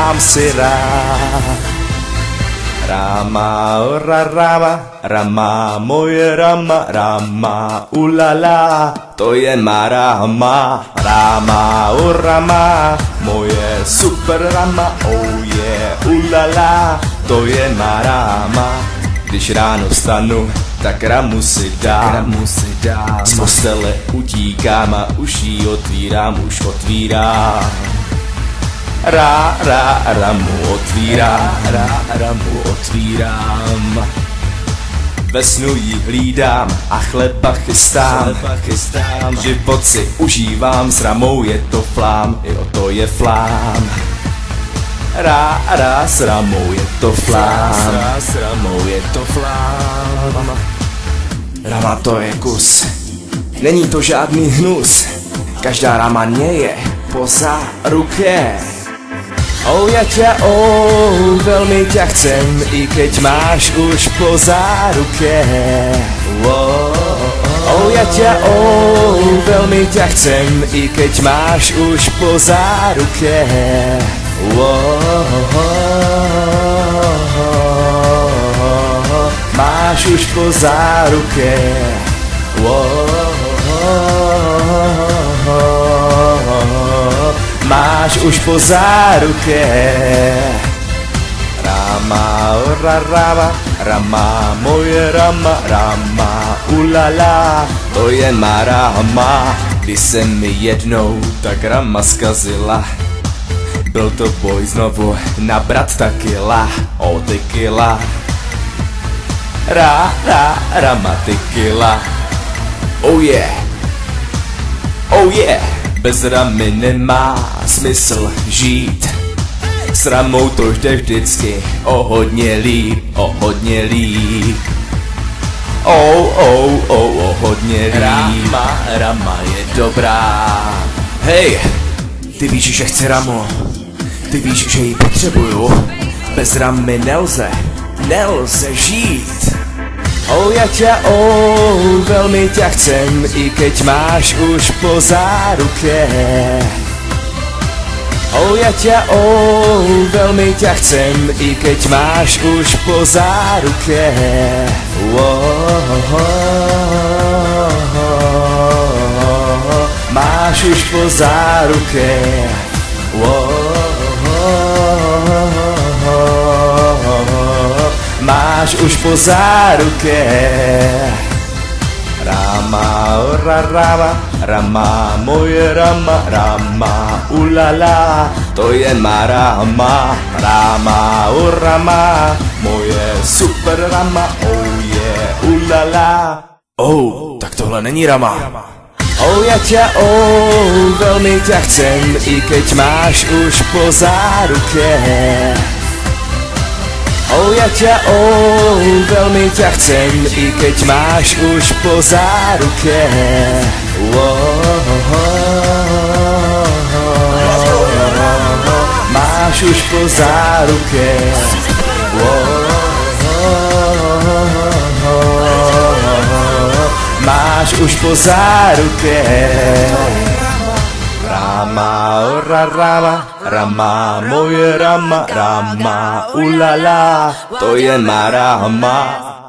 mám si rád. Rama, ora rama, rama, moje rama, rama, ulala, to je má rama. Rama, o rama, moje super rama, oh yeah, ulala, to je má rama. Když ráno vstanu, tak ramu si dám, z postele utíkám a už ji otvírám, už otvírám. Ramu otvírám. Ve snu jí hlídám a chleba chystám. Život si užívám, s ramou je to flám, jo to je flám. S ramou je to flám, s ramou je to flám. Rama to je kus, není to žádný hnus, každá rama nie je po záruke. Oh ja ťa, veľmi ťa chcem, i keď máš už po záruke. Oh ja ťa, veľmi ťa chcem, i keď máš už po záruke. Máš už po záruke. Máš už po záruke. Rama, ora rama, rama, moje rama, rama, ulala, to je má rama. Když se mi jednou tak rama zkazila, byl to boj znovu nabrat takila, tequila. Rama tequila. Oh yeah, oh yeah. Bez ramy nemá smysl žít, s ramou to jde vždycky o hodně líp, o hodně líp. O hodně líp. Rama je dobrá. Hej, ty víš, že chci ramu, ty víš, že ji potřebuju, bez ramy nelze žít. Ja ťa, veľmi ťa chcem, i keď máš už po záruke. Ja ťa, veľmi ťa chcem, i keď máš už po záruke. Máš už po záruke. Máš už po záruke. Rama, ora rama, rama, moje rama, rama, ulala, to je má rama. Rama, o rama, moje super rama, oh yeah, ulala. Tak tohle není rama. Ja ťa, veľmi ťa chcem, i keď máš už po záruke. Ja ťa, veľmi ťa chcem, i keď máš už po záruke. Máš už po záruke. Máš už po záruke. Rama, ora rama, rama, moje rama, rama, ulala, to je má rama.